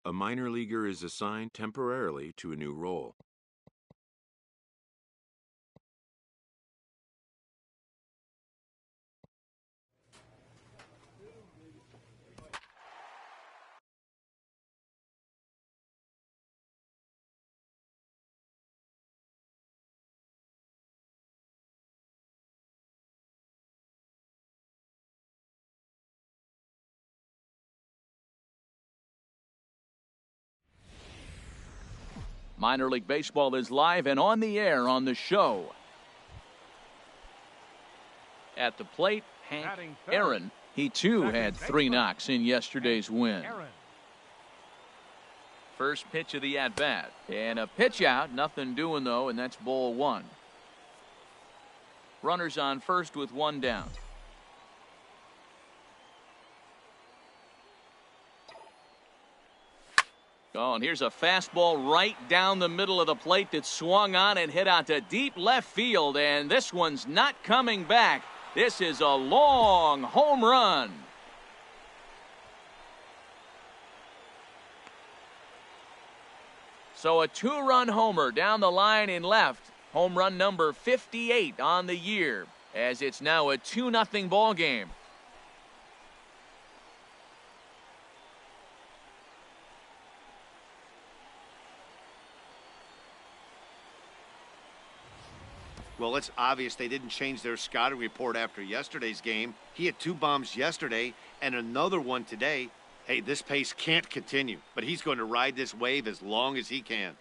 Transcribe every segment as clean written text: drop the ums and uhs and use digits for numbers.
A minor leaguer is assigned temporarily to a new role. Minor League Baseball is live and on the air on the show. At the plate, Hank Aaron. He too had 3 knocks in yesterday's win. First pitch of the at-bat. And a pitch out. Nothing doing, though, and that's ball 1. Runners on first with 1 down. Oh, and here's a fastball right down the middle of the plate that swung on and hit out to deep left field, and this one's not coming back. This is a long home run. So a 2-run homer down the line in left. Home run number 58 on the year, as it's now a 2-0 ball game. Well, it's obvious they didn't change their scouting report after yesterday's game. He had 2 bombs yesterday and another one today. Hey, this pace can't continue, but he's going to ride this wave as long as he can.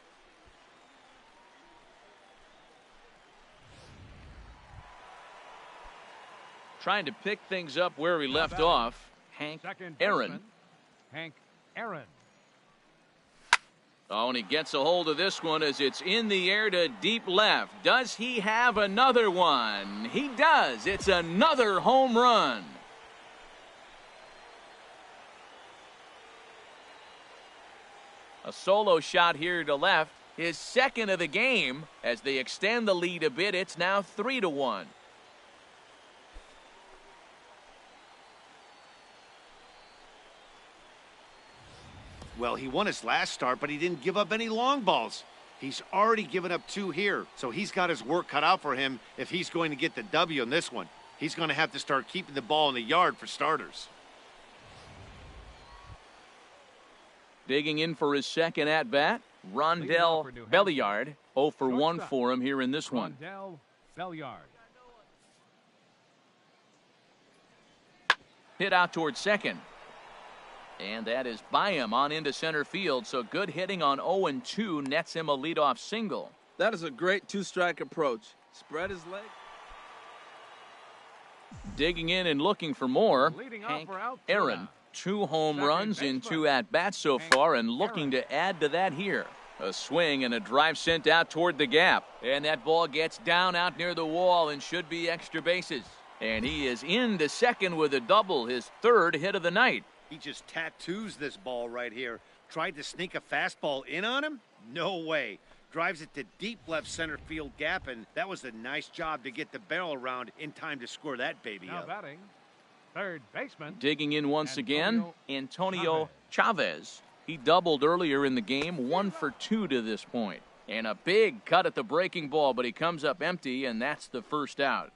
Trying to pick things up where we left off, Hank Aaron. Hank Aaron. Oh, and he gets a hold of this one as it's in the air to deep left. Does he have another one? He does. It's another home run. A solo shot here to left. His second of the game. As they extend the lead a bit, it's now 3-1. Well, he won his last start, but he didn't give up any long balls. He's already given up 2 here, so he's got his work cut out for him if he's going to get the W on this one. He's going to have to start keeping the ball in the yard for starters. Digging in for his second at-bat, Rondell Belliard. 0 for 1 for him here in this one. Rondell Belliard. Hit out towards second. And that is by him on into center field. So good hitting on 0-2 nets him a leadoff single. That is a great 2-strike approach. Spread his leg. Digging in and looking for more. Hank Aaron. 2 home runs in 2 at-bats so far and looking to add to that here. A swing and a drive sent out toward the gap. And that ball gets down out near the wall and should be extra bases. And he is into second with a double, his 3rd hit of the night. He just tattoos this ball right here. Tried to sneak a fastball in on him? No way. Drives it to deep left center field gap, and that was a nice job to get the barrel around in time to score that baby Now up. batting, third baseman. Digging in once again, Antonio Chavez. He doubled earlier in the game, 1 for 2 to this point. And a big cut at the breaking ball, but he comes up empty, and that's the first out.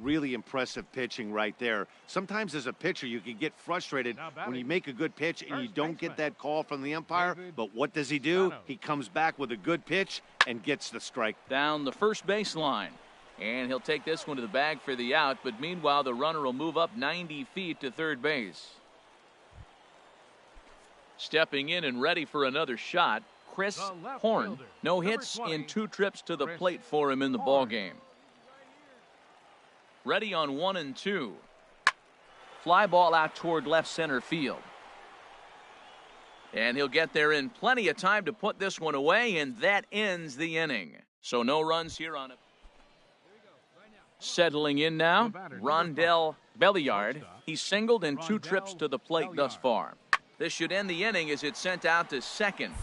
Really impressive pitching right there. Sometimes as a pitcher, you can get frustrated when you make a good pitch and you don't get that call from the umpire. But what does he do? He comes back with a good pitch and gets the strike. Down the first baseline. And he'll take this one to the bag for the out. But meanwhile, the runner will move up 90 feet to third base. Stepping in and ready for another shot, Chris Horn. No hits in 2 trips to the plate for him in the ballgame. Ready on 1-2. Fly ball out toward left center field. And he'll get there in plenty of time to put this one away, and that ends the inning. So no runs here on it. Settling in now, Rondell Belliard. He's singled in 2 trips to the plate thus far. This should end the inning as it's sent out to second.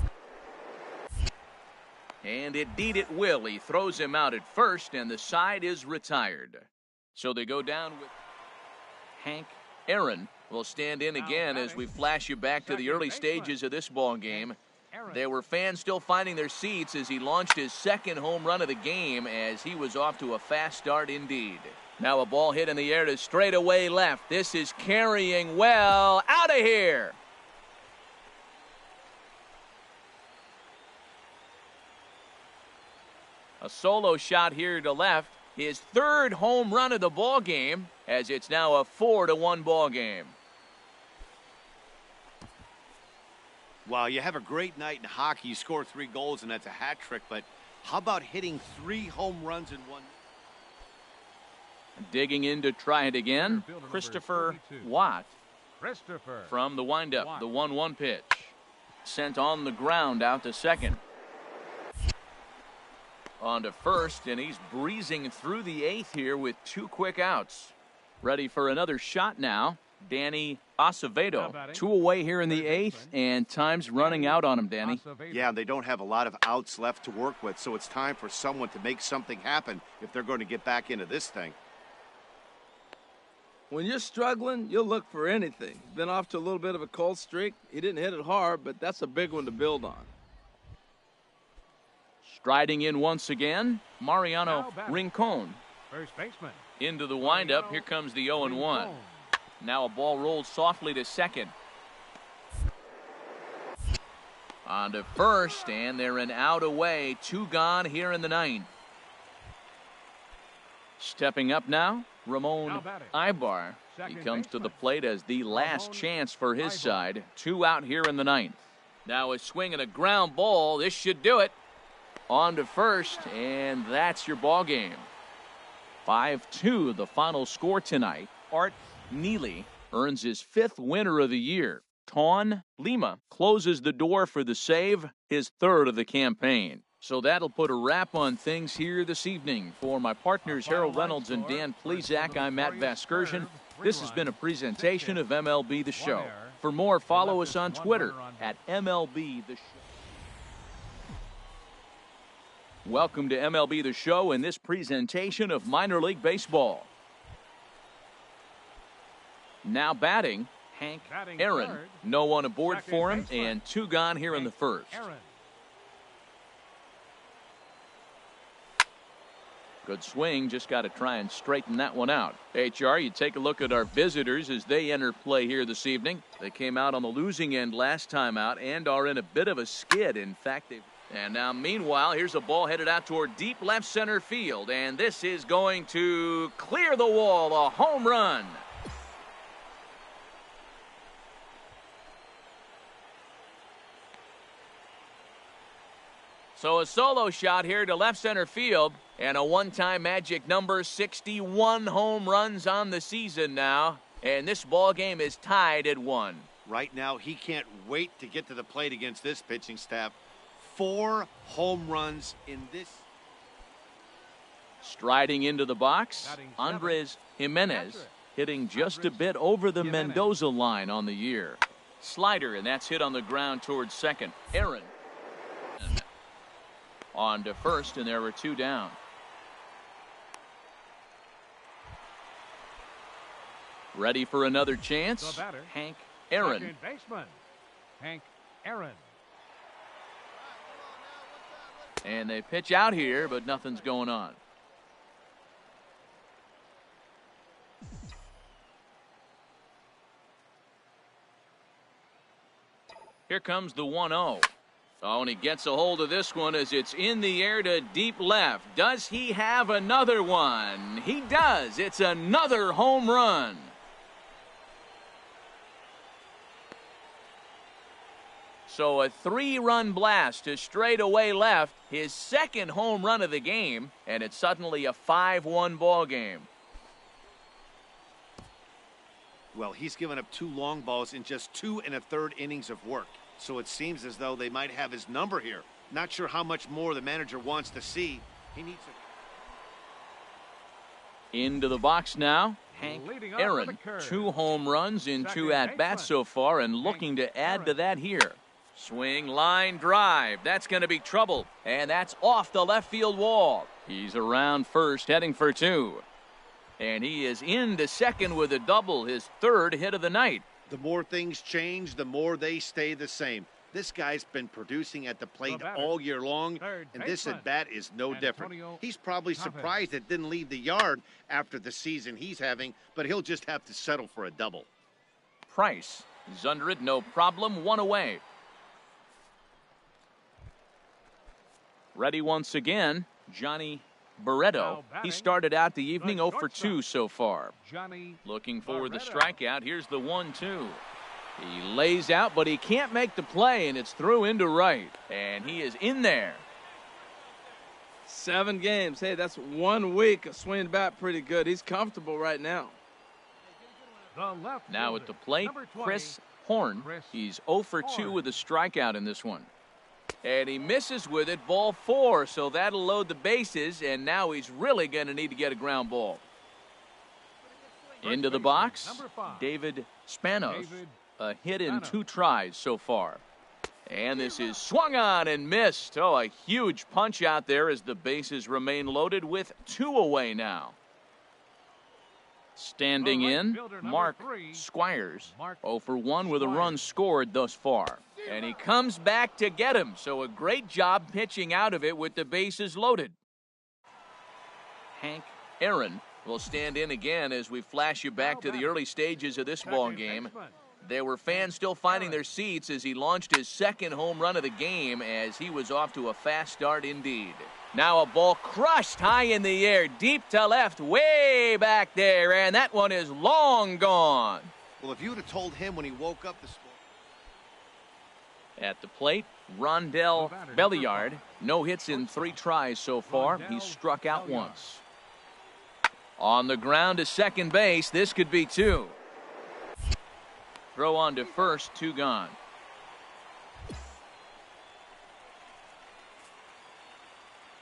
And indeed it will. He throws him out at first, and the side is retired. So they go down with Hank Aaron We'll stand in again as we flash you back to the early stages of this ball game. There were fans still finding their seats as he launched his second home run of the game as he was off to a fast start indeed. Now a ball hit in the air to straightaway left. This is carrying well. Out of here. A solo shot here to left. His third home run of the ball game as it's now a 4-1 ball game. Wow, you have a great night in hockey. You score 3 goals, and that's a hat trick. But how about hitting 3 home runs in one? Digging in to try it again, Christopher Watt Christopher from the windup. The 1-1 pitch. Sent on the ground out to second. On to first, and he's breezing through the 8th here with 2 quick outs. Ready for another shot now. Danny Acevedo. 2 away here in the 8th, and time's running out on him, Danny. Yeah, they don't have a lot of outs left to work with, so it's time for someone to make something happen if they're going to get back into this thing. When you're struggling, you'll look for anything. Been off to a little bit of a cold streak. He didn't hit it hard, but that's a big one to build on. Striding in once again, Mariano Rincon. First baseman. Into the windup. Here comes the 0-1. Now a ball rolled softly to second. On to first, and they're an out away. 2 gone here in the 9th. Stepping up now, Ramon Ibar. He comes to the plate as the last chance for his side. 2 out here in the 9th. Now a swing and a ground ball. This should do it. On to first, and that's your ball game. 5-2, the final score tonight. Art Neely earns his 5th winner of the year. Ton Lima closes the door for the save, his 3rd of the campaign. So that'll put a wrap on things here this evening. For my partners Harold Reynolds and Dan Plesac, I'm Matt Vasgersian. This has been a presentation of MLB The Show. For more, follow us on Twitter at MLB The Show. Welcome to MLB The Show in this presentation of minor league baseball. Now batting, Hank Aaron. No one aboard for him, and 2 gone here in the 1st. Good swing, just got to try and straighten that one out. HR, you take a look at our visitors as they enter play here this evening. They came out on the losing end last time out and are in a bit of a skid. In fact, and now meanwhile, here's a ball headed out toward deep left center field, and this is going to clear the wall, a home run. So a solo shot here to left center field, and a one-time magic number, 61 home runs on the season now, and this ball game is tied at 1. Right now, he can't wait to get to the plate against this pitching staff. 4 home runs in this. Striding into the box, Andres Jimenez hitting just a bit over the Mendoza line on the year. Slider, and that's hit on the ground towards second. Aaron on to first, and there were 2 down. Ready for another chance, Hank Aaron. Second baseman, Hank Aaron. And they pitch out here, but nothing's going on. Here comes the 1-0. Oh, and he gets a hold of this one as it's in the air to deep left. Does he have another one? He does. It's another home run. So a 3-run blast to straightaway left, his 2nd home run of the game, and it's suddenly a 5-1 ball game. Well, he's given up 2 long balls in just 2 1/3 innings of work. So it seems as though they might have his number here. Not sure how much more the manager wants to see. He needs to... Into the box now, Hank Aaron. 2 home runs in 2 at-bats so far, and looking to add to that here. Swing, line, drive. That's going to be trouble. And that's off the left field wall. He's around first, heading for 2. And he is into second with a double, his third hit of the night. The more things change, the more they stay the same. This guy's been producing at the plate all year long, and this at-bat is no different. He's probably surprised it didn't leave the yard after the season he's having, but he'll just have to settle for a double. Price is under it, no problem, one away. Ready once again, Johnny Barreto. He started out the evening 0 for 2 so far. Looking for the strikeout. Here's the 1-2. He lays out, but he can't make the play, and it's through into right. And he is in there. 7 games. Hey, that's 1 week of swinging bat pretty good. He's comfortable right now. Now at the plate, Chris Horn. He's 0 for 2 with a strikeout in this one. And he misses with it, ball 4, so that'll load the bases, and now he's really going to need to get a ground ball. Into the box, David Spanos. A hit in 2 tries so far. And this is swung on and missed. Oh, a huge punch out there as the bases remain loaded with 2 away now. Standing in, Mark Squires. 0 for 1 with a run scored thus far. And he comes back to get him. So a great job pitching out of it with the bases loaded. Hank Aaron will stand in again as we flash you back to the early stages of this ball game. There were fans still finding their seats as he launched his second home run of the game as he was off to a fast start indeed. Now a ball crushed high in the air, deep to left, way back there, and that one is long gone. Well, if you would have told him when he woke up this morning. At the plate, Rondell Belliard. No hits in 3 tries so far. He's struck out once. On the ground to second base, this could be 2. Throw on to first, 2 gone.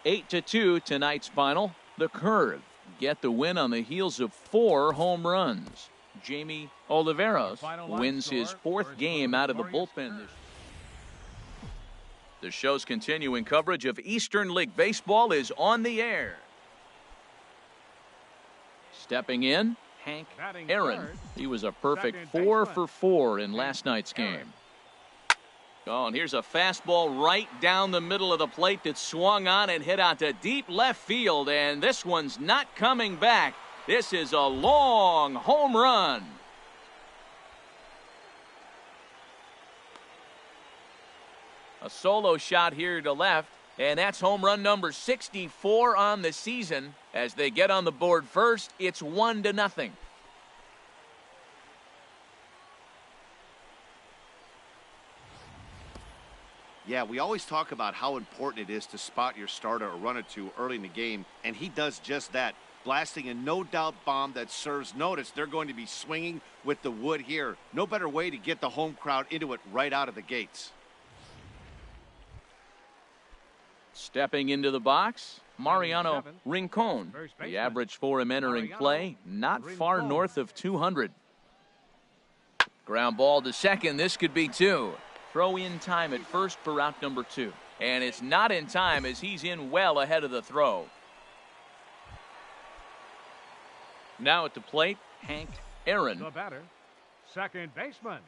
Eight to 2 tonight's final. The Curve get the win on the heels of 4 home runs. Jamie Oliveros wins his 4th game out of the bullpen this year. The show's continuing coverage of Eastern League Baseball is on the air. Stepping in, Hank Aaron. He was a perfect 4 for 4 in last night's game. Oh, and here's a fastball right down the middle of the plate that swung on and hit out to deep left field, and this one's not coming back. This is a long home run. A solo shot here to left, and that's home run number 64 on the season. As they get on the board first, it's 1-0. Yeah, we always talk about how important it is to spot your starter or run it to early in the game, and he does just that, blasting a no-doubt bomb that serves notice. They're going to be swinging with the wood here. No better way to get the home crowd into it right out of the gates. Stepping into the box, Mariano Rincon. The average for him entering play, not far north of 200. Ground ball to second. This could be 2. Throw in time at first for out number 2. And it's not in time as he's in well ahead of the throw. Now at the plate, Hank Aaron. The batter, second baseman,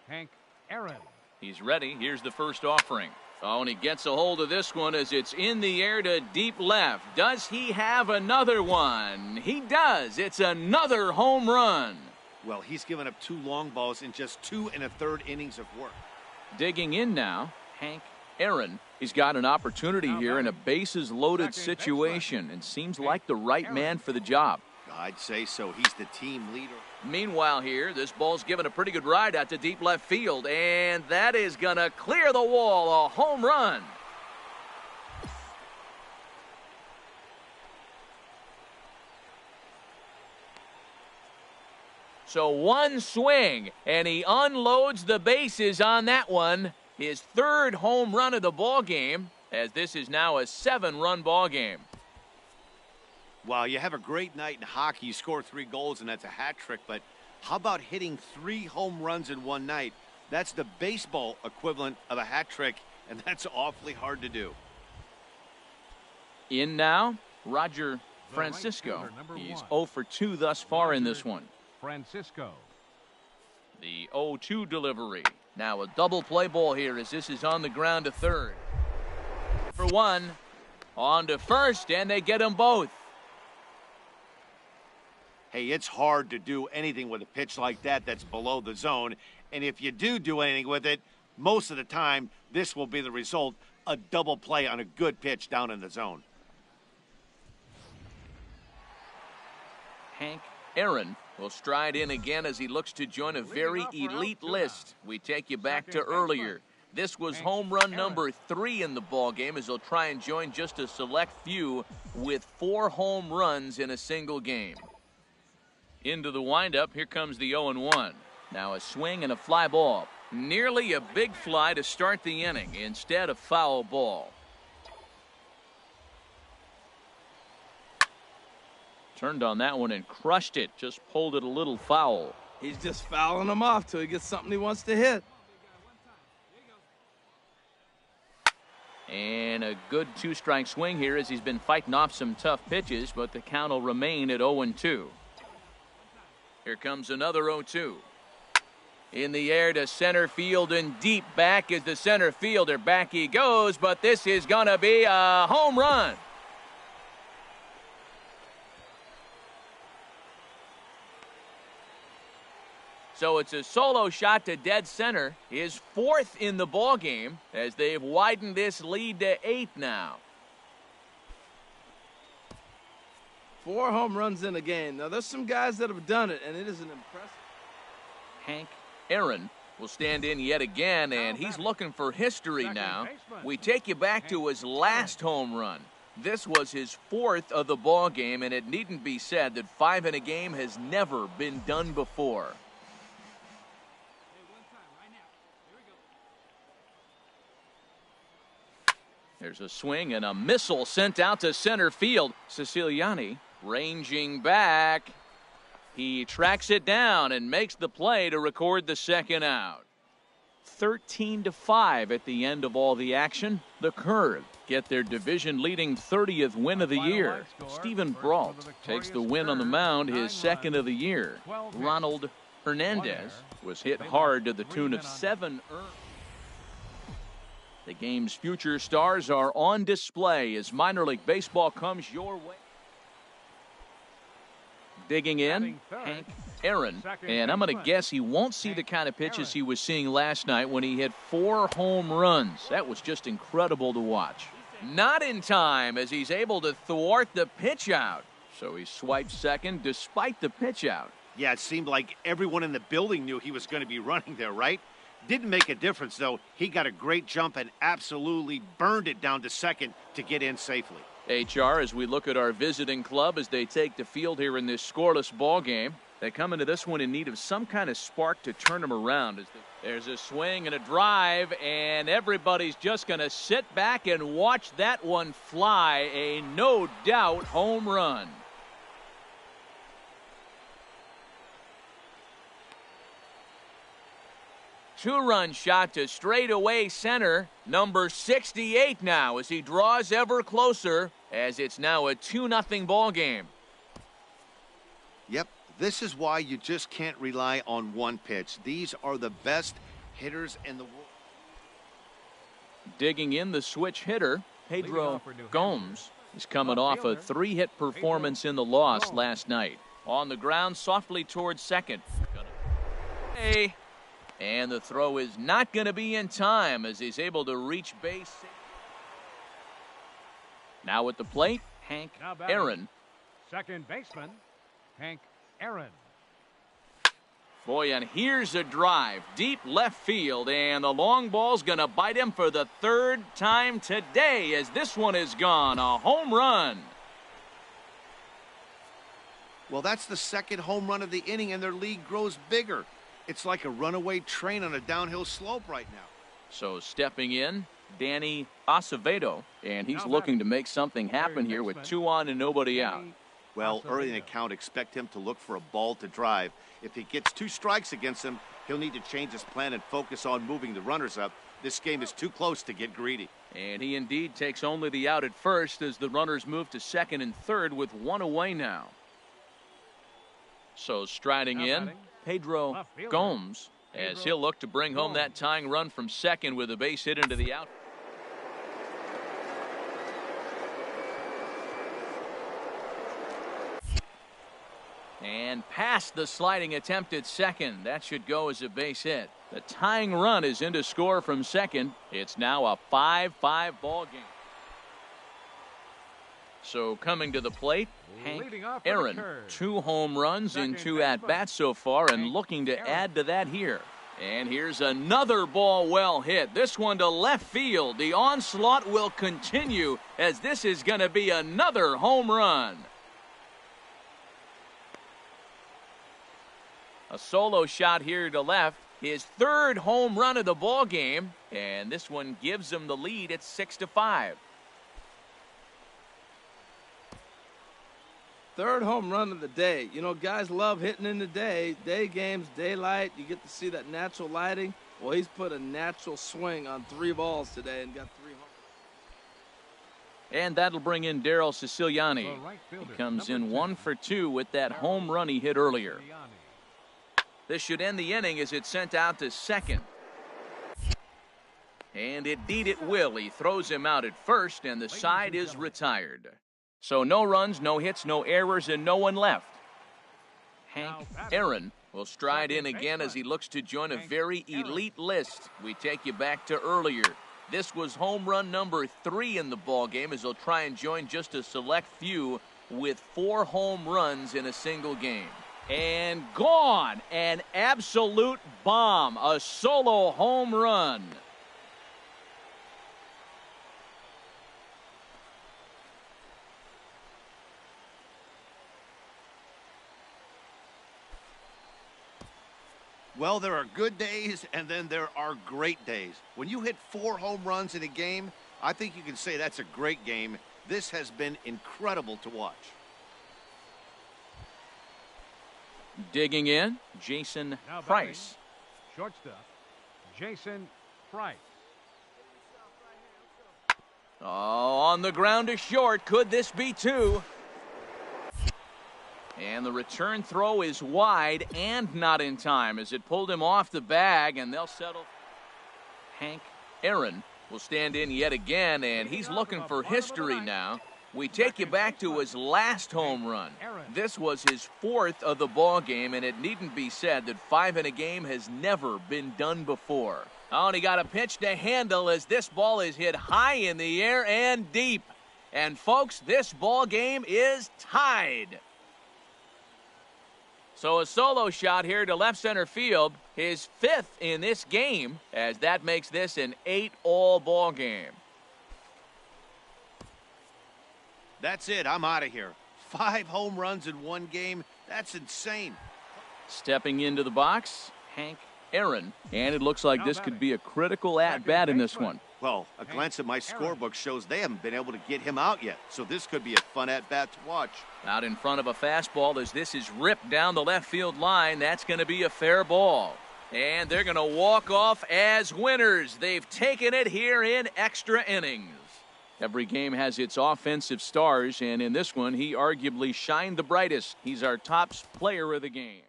Hank Aaron. He's ready. Here's the first offering. Oh, and he gets a hold of this one as it's in the air to deep left. Does he have another one? He does. It's another home run. Well, he's given up 2 long balls in just 2 1/3 innings of work. Digging in now, Hank Aaron. He's got an opportunity here in a bases-loaded situation and seems like the right man for the job. I'd say so. He's the team leader. Meanwhile here, this ball's given a pretty good ride out to deep left field, and that is going to clear the wall. A home run. So one swing, and he unloads the bases on that one. His 3rd home run of the ball game, as this is now a 7-run ball game. Wow, you have a great night in hockey. You score 3 goals, and that's a hat trick. But how about hitting 3 home runs in one night? That's the baseball equivalent of a hat trick, and that's awfully hard to do. In now, Roger Francisco. fielder, number He's 1. 0 for 2 thus far in this one. Francisco. The 0-2 delivery. Now a double play ball here as this is on the ground to third. For 1. On to first, and they get them both. Hey, it's hard to do anything with a pitch like that that's below the zone. And if you do anything with it, most of the time, this will be the result, a double play on a good pitch down in the zone. Hank Aaron will stride in again as he looks to join a very elite list. We take you back to earlier. This was home run number 3 in the ball game as he'll try and join just a select few with 4 home runs in a single game. Into the windup, here comes the 0-1. Now a swing and a fly ball. Nearly a big fly to start the inning. Instead, a foul ball. Turned on that one and crushed it. Just pulled it a little foul. He's just fouling them off till he gets something he wants to hit. And a good 2-strike swing here as he's been fighting off some tough pitches, but the count will remain at 0-2. Here comes another 0-2. In the air to center field and deep back is the center fielder. Back he goes, but this is going to be a home run. So it's a solo shot to dead center, his 4th in the ball game as they've widened this lead to 8 now. 4 home runs in a game. Now, there's some guys that have done it, and it is an impressive. Hank Aaron will stand in yet again, and he's looking for history now. We take you back to his last home run. This was his 4th of the ball game, and it needn't be said that 5 in a game has never been done before. There's a swing and a missile sent out to center field. Siciliani ranging back. He tracks it down and makes the play to record the second out. 13-5 at the end of all the action. The Curve get their division-leading 30th win of the year. Stephen Brault takes the win on the mound, his 2nd of the year. Ronald Hernandez was hit hard to the tune of 7 earned. The game's future stars are on display as minor league baseball comes your way. Digging in, Hank Aaron, and I'm going to guess he won't see the kind of pitches he was seeing last night when he hit 4 home runs. That was just incredible to watch. Not in time as he's able to thwart the pitch out. So he swiped second despite the pitch out. Yeah, it seemed like everyone in the building knew he was going to be running there, right? Didn't make a difference, though. He got a great jump and absolutely burned it down to second to get in safely. HR, as we look at our visiting club as they take the field here in this scoreless ball game, they come into this one in need of some kind of spark to turn them around. There's a swing and a drive, and everybody's just going to sit back and watch that one fly. A no-doubt home run. Two-run shot to straightaway center. Number 68 now as he draws ever closer as it's now a 2-0 ball game. Yep, this is why you just can't rely on one pitch. These are the best hitters in the world. Digging in the switch hitter, Pedro Gomes is coming off a 3-hit performance in the loss last night. On the ground softly towards second. Hey. And the throw is not going to be in time as he's able to reach base. Now at the plate, Hank Aaron. Second baseman, Hank Aaron. Boy, and here's a drive. Deep left field, and the long ball's going to bite him for the 3rd time today as this one is gone. A home run. Well, that's the 2nd home run of the inning, and their lead grows bigger. It's like a runaway train on a downhill slope right now. So stepping in, Danny Acevedo, and he's looking to make something happen here with 2 on and nobody out. Well, early in the count, expect him to look for a ball to drive. If he gets 2 strikes against him, He'll need to change his plan and focus on moving the runners up. This game is too close to get greedy. And he indeed takes only the out at first as the runners move to second and third with one away now. So striding in, Pedro Gomes, as he'll look to bring home that tying run from second with a base hit into the out. And past the sliding attempt at second. That should go as a base hit. The tying run is in to score from second. It's now a 5-5 ball game. So coming to the plate, Hank Aaron. 2 home runs in 2 at-bats so far and looking to add to that here. And here's another ball well hit. This one to left field. The onslaught will continue as this is going to be another home run. A solo shot here to left. His 3rd home run of the ball game, and this one gives him the lead at 6-5. 3rd home run of the day. You know, guys love hitting in the day. Day games, daylight. You get to see that natural lighting. Well, he's put a natural swing on 3 balls today and got 3 home. And that'll bring in Daryl Siciliani. He comes in 1 for 2 with that home run he hit earlier. This should end the inning as it's sent out to second. And indeed it will. He throws him out at first, and the side is retired. So no runs, no hits, no errors, and no one left. Hank Aaron will stride in again as he looks to join a very elite list. We take you back to earlier. This was home run number 3 in the ballgame as he'll try and join just a select few with 4 home runs in a single game. And gone, an absolute bomb, a solo home run. Well, there are good days and then there are great days. When you hit 4 home runs in a game, I think you can say that's a great game. This has been incredible to watch. Digging in, Jason Price. Shortstop, Jason Price. Oh, on the ground to short. Could this be 2? And the return throw is wide and not in time as it pulled him off the bag, and they'll settle. Hank Aaron will stand in yet again, and he's looking for history now. We take you back to his last home run. This was his 4th of the ball game, and it needn't be said that 5 in a game has never been done before. Oh, and he got a pitch to handle as this ball is hit high in the air and deep. And folks, this ball game is tied. So a solo shot here to left center field, his 5th in this game, as that makes this an 8-all ball game. That's it. I'm out of here. 5 home runs in 1 game. That's insane. Stepping into the box, Hank Aaron. And it looks like this could be a critical at-bat in this one. Well, a glance at my scorebook shows they haven't been able to get him out yet. So this could be a fun at-bat to watch. Out in front of a fastball as this is ripped down the left field line. That's going to be a fair ball. And they're going to walk off as winners. They've taken it here in extra innings. Every game has its offensive stars, and in this one, he arguably shined the brightest. He's our top player of the game.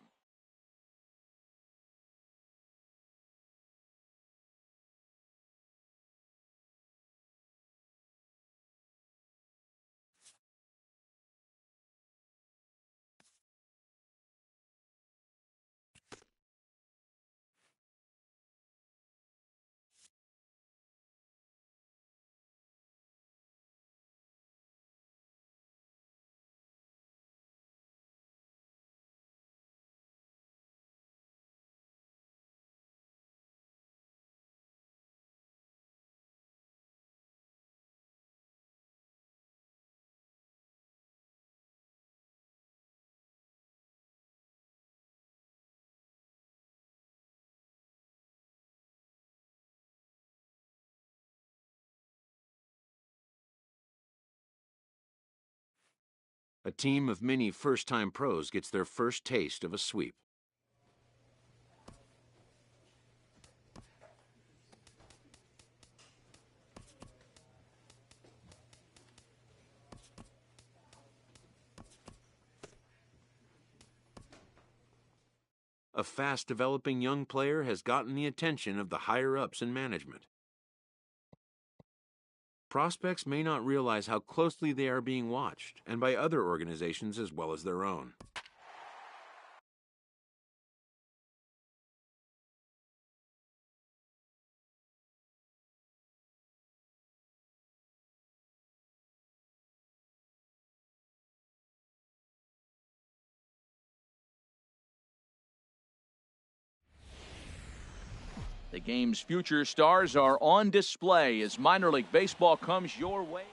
A team of many first-time pros gets their first taste of a sweep. a fast-developing young player has gotten the attention of the higher-ups in management. Prospects may not realize how closely they are being watched, and by other organizations as well as their own. The game's future stars are on display as minor league baseball comes your way.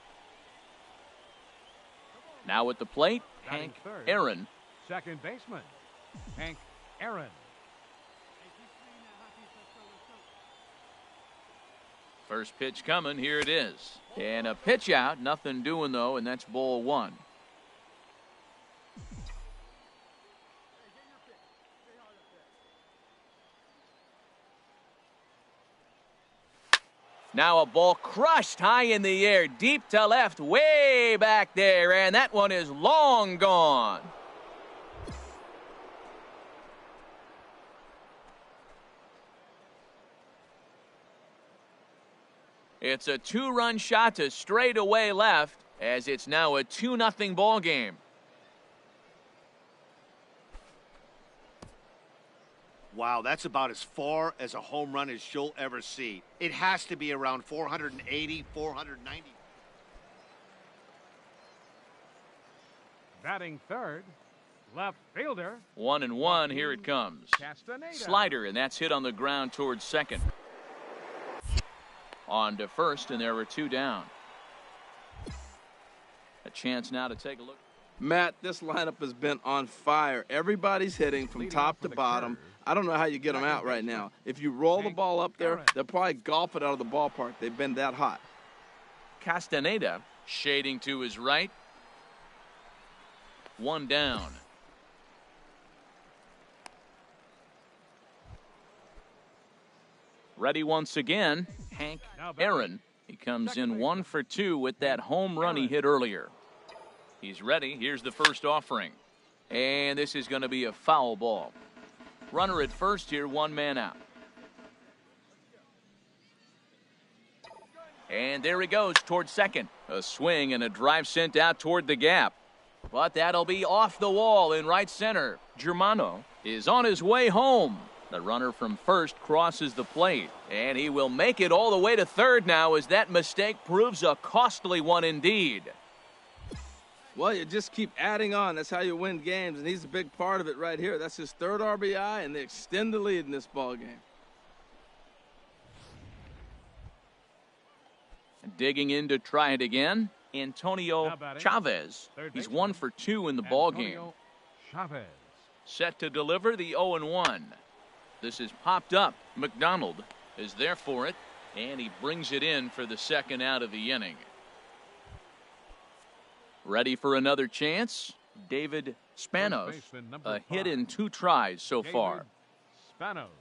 Now at the plate, Hank Aaron. Second baseman, Hank Aaron. First pitch coming, here it is. And a pitch out, nothing doing though, and that's ball one. Now a ball crushed high in the air, deep to left, way back there, and that one is long gone. It's a two-run shot to straightaway left, as it's now a 2-0 ball game. Wow, that's about as far as a home run as you'll ever see. It has to be around 480, 490. Batting third, left fielder. 1-1, here it comes. Castaneda. Slider, and that's hit on the ground towards second. On to first, and there were two down. A chance now to take a look. Matt, this lineup has been on fire. Everybody's hitting from top to bottom. I don't know how you get them out right now. If you roll the ball up there, they'll probably golf it out of the ballpark. They've been that hot. Castaneda shading to his right. One down. Ready once again, Hank Aaron. He comes in 1 for 2 with that home run he hit earlier. He's ready. Here's the first offering. And this is going to be a foul ball. Runner at first here, one man out. And there he goes toward second. A swing and a drive sent out toward the gap. But that'll be off the wall in right center. Germano is on his way home. The runner from first crosses the plate. And he will make it all the way to third now as that mistake proves a costly one indeed. Well, you just keep adding on. That's how you win games, and he's a big part of it right here. That's his third RBI, and they extend the lead in this ball game. Digging in to try it again, Antonio Chavez. He's 1 for 2 in the ball game. Chavez. Set to deliver the 0-1. This is popped up. McDonald is there for it, and he brings it in for the second out of the inning. Ready for another chance? David Spanos. A hit in 2 tries so far.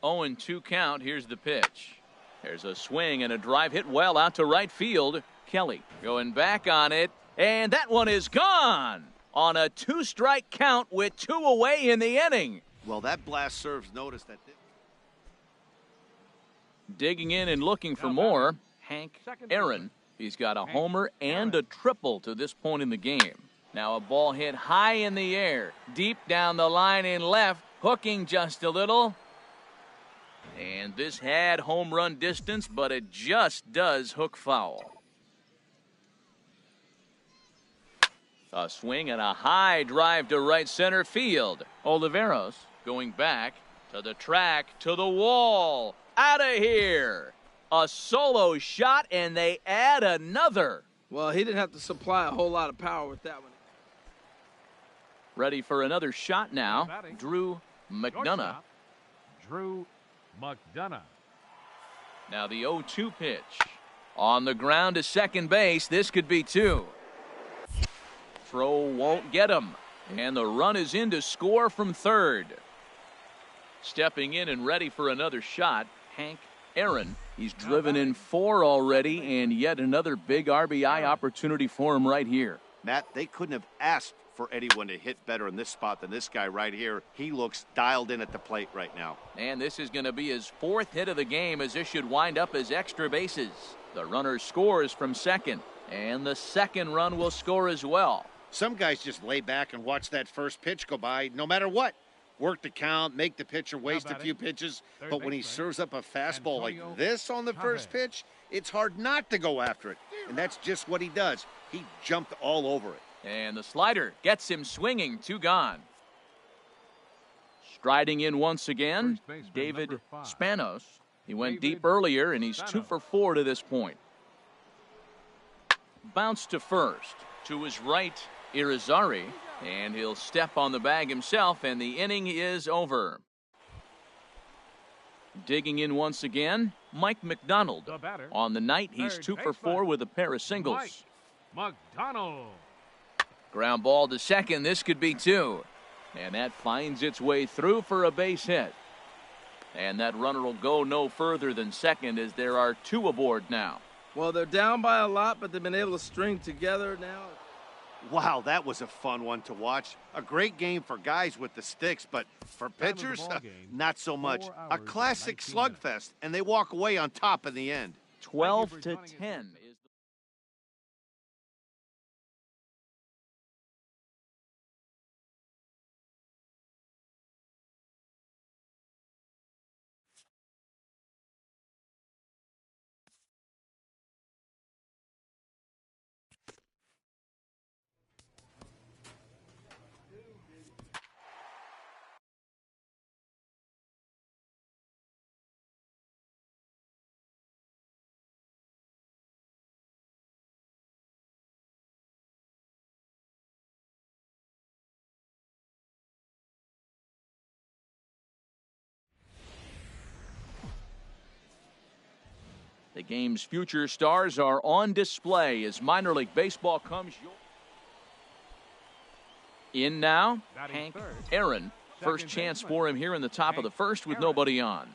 0-2 count. Here's the pitch. There's a swing and a drive hit well out to right field. Kelly going back on it, and that one is gone on a 2-strike count with 2 away in the inning. Well, that blast serves notice that. Digging in and looking for more, Hank Aaron. He's got a homer and a triple to this point in the game. Now a ball hit high in the air, deep down the line in left, hooking just a little. And this had home run distance, but it just does hook foul. A swing and a high drive to right center field. Oliveros going back to the track, to the wall. Out of here. A solo shot, and they add another. Well, he didn't have to supply a whole lot of power with that one. Ready for another shot now. Drew McDonough. Drew McDonough. Now the 0-2 pitch. On the ground to second base. This could be 2. Throw won't get him. And the run is in to score from third. Stepping in and ready for another shot, Hank Aaron. He's driven in 4 already, and yet another big RBI opportunity for him right here. Matt, they couldn't have asked for anyone to hit better in this spot than this guy right here. He looks dialed in at the plate right now. And this is going to be his 4th hit of the game, as this should wind up as extra bases. The runner scores from second, and the second run will score as well. Some guys just lay back and watch that first pitch go by no matter what. Work the count, make the pitcher waste a few pitches. But when he serves up a fastball like this on the first pitch, it's hard not to go after it. And that's just what he does. He jumped all over it. And the slider gets him swinging. 2 gone. Striding in once again, David Spanos. He went deep earlier, and he's 2 for 4 to this point. Bounce to first. To his right, Irizarry. And he'll step on the bag himself, and the inning is over. Digging in once again, Mike McDonald. On the night, he's 2 for 4 with a pair of singles. McDonald. Ground ball to second. This could be 2. And that finds its way through for a base hit. And that runner will go no further than second, as there are 2 aboard now. Well, they're down by a lot, but they've been able to string together now. Wow, that was a fun one to watch. A great game for guys with the sticks, but for pitchers, not so much. A classic slugfest, and they walk away on top in the end. 12 to 10 is the game's future stars are on display as minor league baseball comes in now. Hank Aaron, first chance for him here in the top of the first with nobody on.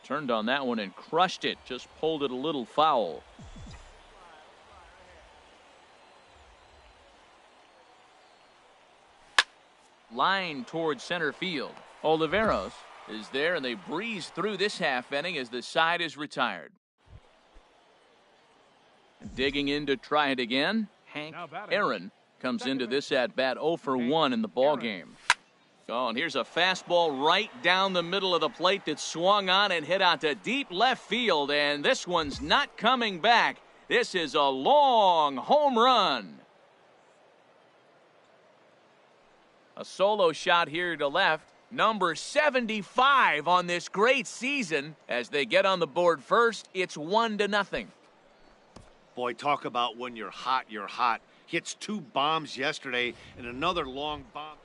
Turned on that one and crushed it, just pulled it a little foul. Line towards center field. Oliveros is there, and they breeze through this half inning as the side is retired. Digging in to try it again, Hank Aaron comes into this at bat 0 for 1 in the ball game. Oh, and here's a fastball right down the middle of the plate that swung on and hit out to deep left field, and this one's not coming back. This is a long home run. A solo shot here to left. Number 75 on this great season. As they get on the board first, it's 1-0. Boy, talk about when you're hot, you're hot. Hits 2 bombs yesterday and another long bomb.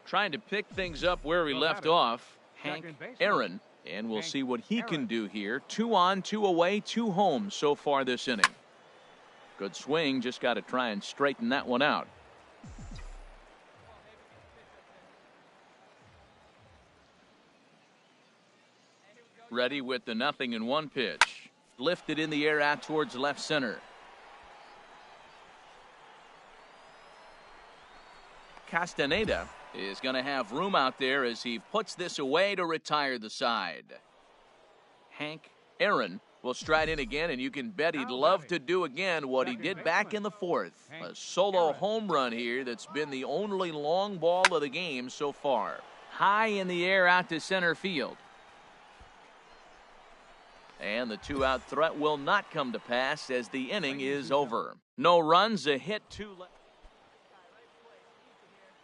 Trying to pick things up where we left off, Hank Aaron. And we'll see what he can do here. 2 on, 2 away, 2 home so far this inning. Good swing, just got to try and straighten that one out. Ready with the 0-1 pitch. Lifted in the air out towards left center. Castaneda is going to have room out there as he puts this away to retire the side. Hank Aaron will stride in again, and you can bet he'd love to do again what he did back in the 4th. A solo home run here that's been the only long ball of the game so far. High in the air out to center field. And the 2-out threat will not come to pass as the inning is over. No runs, a hit, 2 left.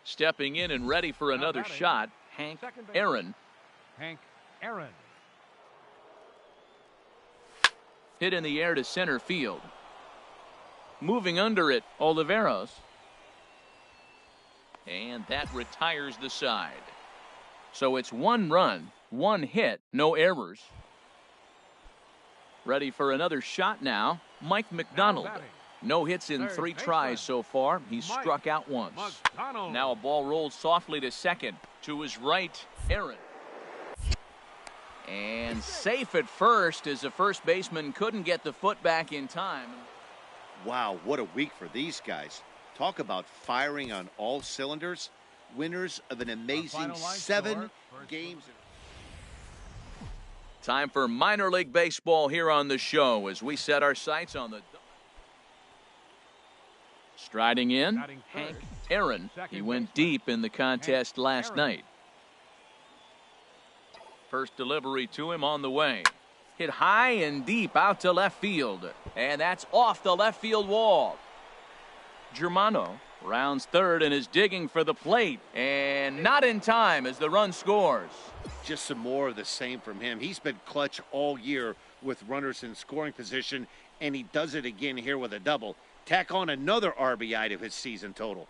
Stepping in and ready for another shot, Hank Aaron. Hank Aaron. Hit in the air to center field. Moving under it, Oliveros. And that retires the side. So it's 1 run, 1 hit, no errors. Ready for another shot now, Mike McDonald. No hits in 3 tries so far. He's struck out once. Now a ball rolled softly to second. To his right, Aaron. And safe at first as the first baseman couldn't get the foot back in time. Wow, what a week for these guys. Talk about firing on all cylinders. Winners of an amazing 7 games. Time for minor league baseball here on the show as we set our sights on the. Striding in, Hank Aaron. He went deep in the contest last night. First delivery to him on the way. Hit high and deep out to left field. And that's off the left field wall. Germano rounds third and is digging for the plate. And not in time as the run scores. Just some more of the same from him. He's been clutch all year with runners in scoring position, and he does it again here with a double. Tack on another RBI to his season total.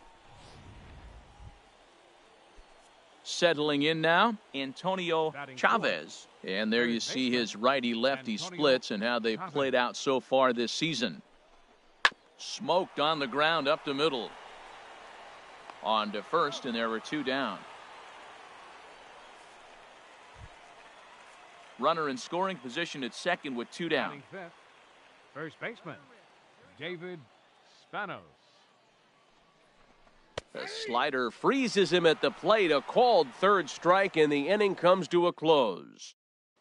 Settling in now, Antonio Chavez. And there you see his righty-lefty splits and how they've played out so far this season. Smoked on the ground up the middle. On to first, and there were 2 down. Runner in scoring position at second with 2 down. First baseman, David Spanos. The slider freezes him at the plate. A called third strike, and the inning comes to a close.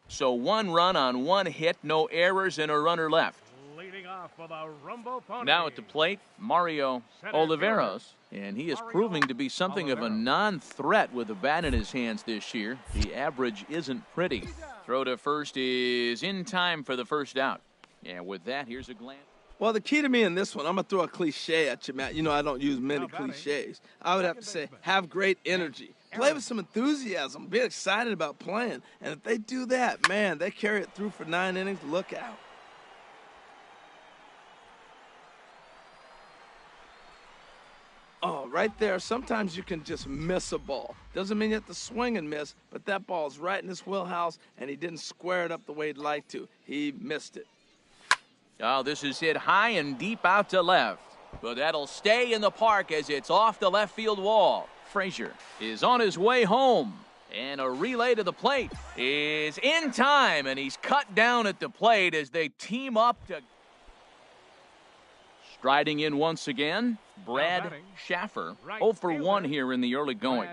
So 1 run on 1 hit, no errors, and a runner left. Leading off for the Rumble Pony. Now at the plate, Mario Oliveros. And he is proving to be something of a non-threat with a bat in his hands this year. The average isn't pretty. Throw to first is in time for the first out. And with that, here's a glance. Well, the key to me in this one, I'm going to throw a cliche at you, Matt. You know I don't use many cliches. I would have to say, have great energy. Play with some enthusiasm. Be excited about playing. And if they do that, man, they carry it through for 9 innings. Look out. Oh, right there. Sometimes you can just miss a ball. Doesn't mean you have to swing and miss, but that ball's right in his wheelhouse, and he didn't square it up the way he'd like to. He missed it. Oh, this is hit high and deep out to left. But that'll stay in the park as it's off the left field wall. Frazier is on his way home. And a relay to the plate is in time, and he's cut down at the plate as they team up to. Striding in once again, Brad Schaffer. 0 for 1 here in the early going.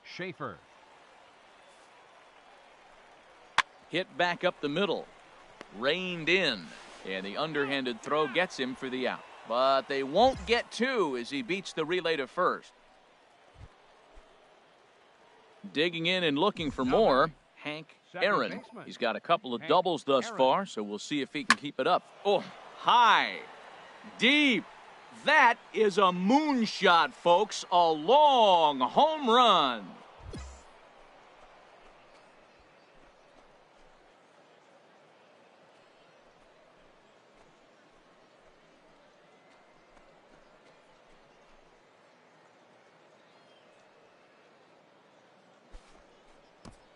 Schaefer. Hit back up the middle. Reined in. And the underhanded throw gets him for the out. But they won't get 2 as he beats the relay to first. Digging in and looking for more, Hank Aaron. He's got a couple of doubles thus far, so we'll see if he can keep it up. Oh, high. Deep. That is a moonshot, folks. A long home run.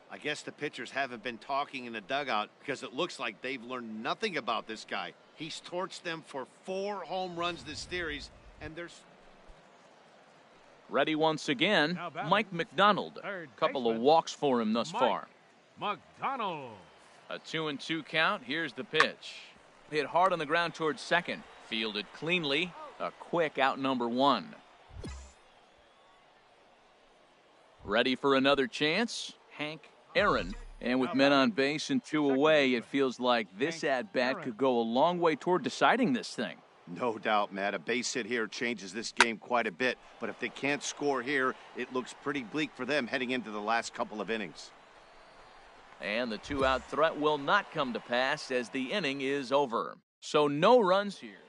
I guess the pitchers haven't been talking in the dugout because it looks like they've learned nothing about this guy. He's torched them for 4 home runs this series, and there's. Ready once again, Mike McDonald. A couple of walks for him thus far. McDonald. A 2-2 count. Here's the pitch. Hit hard on the ground towards second. Fielded cleanly. A quick out number 1. Ready for another chance? Hank Aaron. And with men on base and 2 away, it feels like this at-bat could go a long way toward deciding this thing. No doubt, Matt. A base hit here changes this game quite a bit. But if they can't score here, it looks pretty bleak for them heading into the last couple of innings. And the 2-out threat will not come to pass as the inning is over. So no runs here.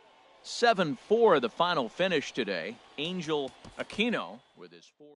7-4 the final finish today. Angel Aquino with his 4.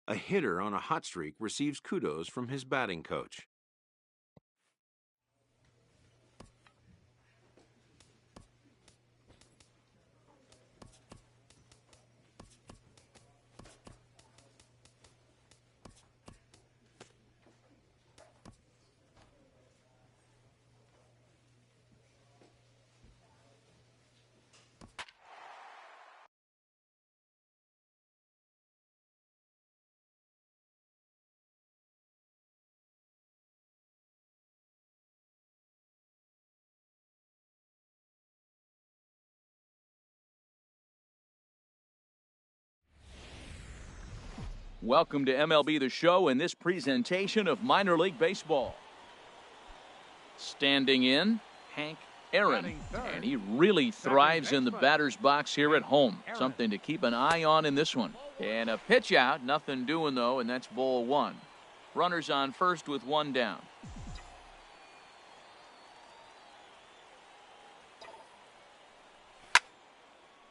A hitter on a hot streak receives kudos from his batting coach. Welcome to MLB The Show in this presentation of minor league baseball. Standing in, Hank Aaron, and he really thrives in the batter's box here at home. Something to keep an eye on in this one. And a pitch out, nothing doing though, and that's ball one. Runners on first with one down.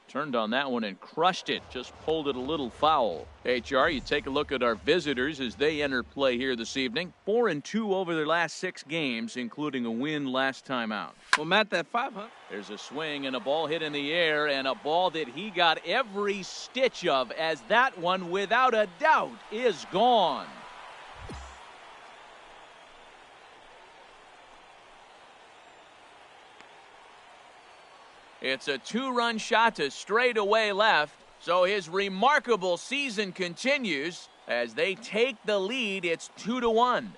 Turned on that one and crushed it. Just pulled it a little foul. HR, you take a look at our visitors as they enter play here this evening. 4-2 over their last 6 games, including a win last time out. Well, Matt, that 500. There's a swing and a ball hit in the air, and a ball that he got every stitch of, as that one, without a doubt, is gone. It's a 2-run shot to straightaway left, so his remarkable season continues as they take the lead. It's 2-1.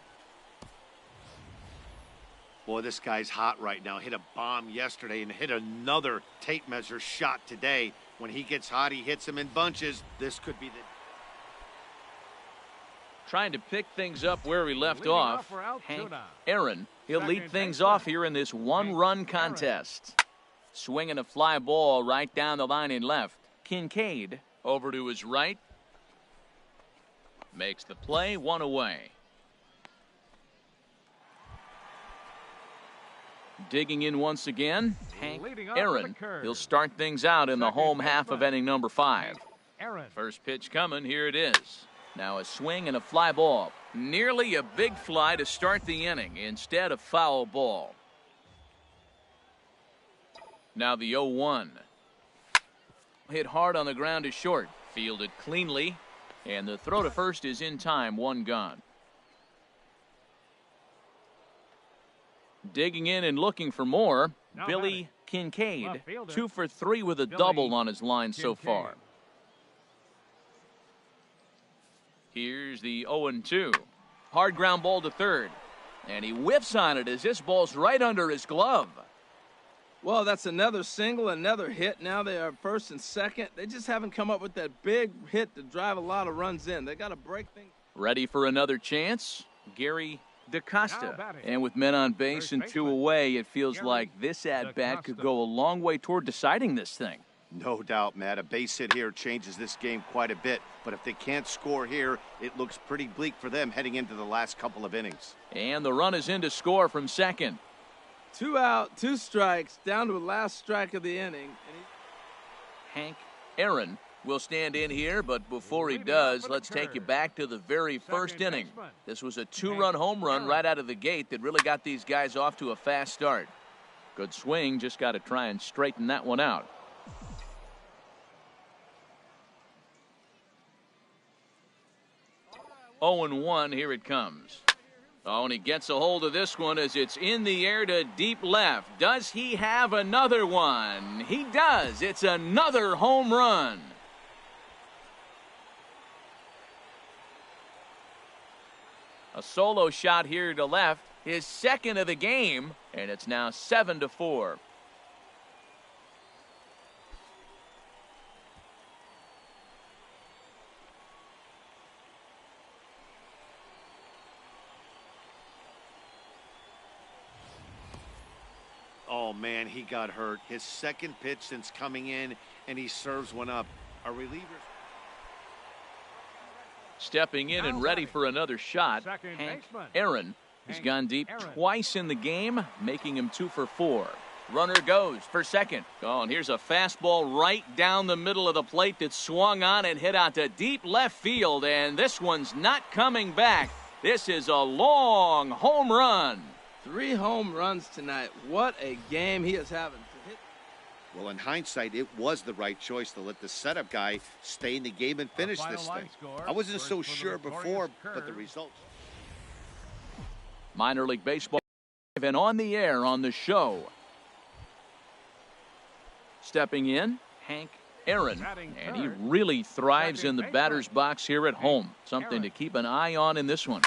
Boy, this guy's hot right now. Hit a bomb yesterday and hit another tape measure shot today. When he gets hot, he hits them in bunches. This could be the... Trying to pick things up where he left off. Hank Aaron, he'll lead things off here in this one-run contest. Swinging a fly ball right down the line in left. Kincaid over to his right. Makes the play, one away. Digging in once again, Hank Aaron. He'll start things out in the home half of inning number 5. First pitch coming, here it is. Now a swing and a fly ball. Nearly a big fly to start the inning, instead a foul ball. Now the 0-1. Hit hard on the ground to short. Fielded cleanly. And the throw to first is in time. One gone. Digging in and looking for more. Billy Kincaid. 2 for 3 with a double on his line so far. Here's the 0-2. Hard ground ball to third. And he whiffs on it as this ball's right under his glove. Well, that's another single, another hit. Now they are first and second. They just haven't come up with that big hit to drive a lot of runs in. They got to break things. Ready for another chance? Gary DaCosta. And with men on base and 2 away, it feels like this at-bat could go a long way toward deciding this thing. No doubt, Matt. A base hit here changes this game quite a bit. But if they can't score here, it looks pretty bleak for them heading into the last couple of innings. And the run is in to score from second. 2 out, 2 strikes, down to the last strike of the inning. Hank Aaron will stand in here, but before he does, let's take you back to the very first inning. This was a 2-run home run right out of the gate that really got these guys off to a fast start. Good swing, just got to try and straighten that one out. Oh, and 1, here it comes. Oh, and he gets a hold of this one as it's in the air to deep left. Does he have another one? He does. It's another home run. A solo shot here to left, his second of the game, and it's now 7-4. Oh, man, he got hurt. His second pitch since coming in, and he serves one up. A reliever. Stepping in and ready for another shot, Hank Aaron. He's gone deep twice in the game, making him 2 for 4. Runner goes for second. Oh, and here's a fastball right down the middle of the plate that swung on and hit out to deep left field, and this one's not coming back. This is a long home run. 3 home runs tonight. What a game he is having to hit. Well, in hindsight, it was the right choice to let the setup guy stay in the game and finish this thing. I wasn't so sure before, but the results. Minor League Baseball and on the air on the show. Stepping in, Hank Aaron, and he really thrives in the batter's box here at home. Something to keep an eye on in this one.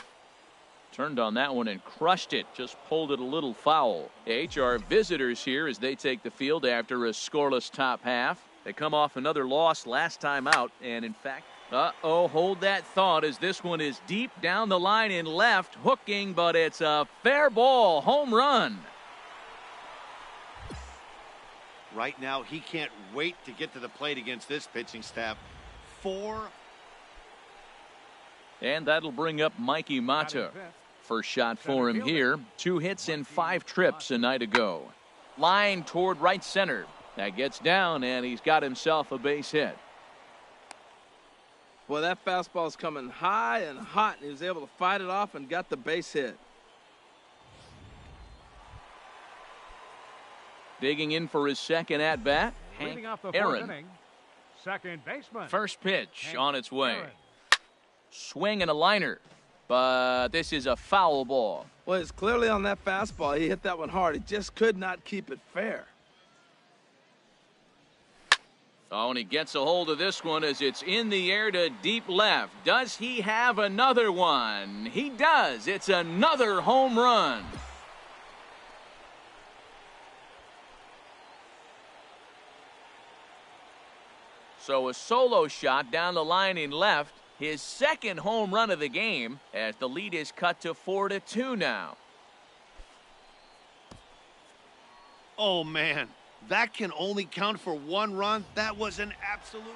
Turned on that one and crushed it, just pulled it a little foul. The HR visitors here as they take the field after a scoreless top half. They come off another loss last time out, and in fact, hold that thought as this one is deep down the line in left, hooking, but it's a fair ball, home run. Right now, he can't wait to get to the plate against this pitching staff. 4. And that'll bring up Mikey Mata. First shot for him here. 2 hits in 5 trips a night ago. Line toward right center. That gets down, and he's got himself a base hit. Well, that fastball is coming high and hot, and he was able to fight it off and got the base hit. Digging in for his second at-bat, Hank Aaron. Second baseman. First pitch Hank on its way. Aaron. Swing and a liner, but this is a foul ball. Well, it's clearly on that fastball. He hit that one hard. He just could not keep it fair. Oh, and he gets a hold of this one as it's in the air to deep left. Does he have another one? He does. It's another home run. So a solo shot down the line in left. His second home run of the game as the lead is cut to 4-2 now. Oh, man. That can only count for 1 run. That was an absolute.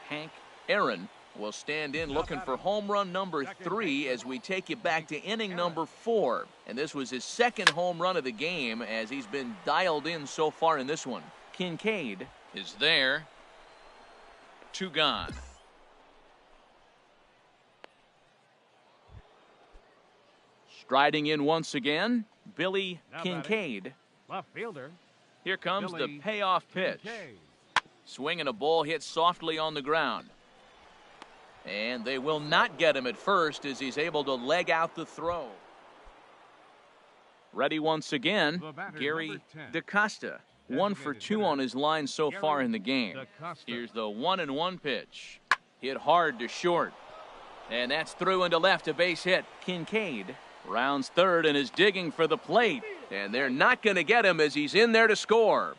Hank Aaron will stand in looking for home run number 3 as we take you back to inning number 4. And this was his second home run of the game as he's been dialed in so far in this one. Kincaid is there. 2 gone. Striding in once again, Billy Kincaid. Left fielder. Here comes Billy the payoff pitch. Kincaid. Swinging a ball hit softly on the ground. And they will not get him at first as he's able to leg out the throw. Ready once again, Gary DaCosta. 1 for 2 on his line so far in the game. Here's the 1-1 pitch. Hit hard to short. And that's through into left, a base hit. Kincaid rounds third and is digging for the plate. And they're not going to get him as he's in there to score.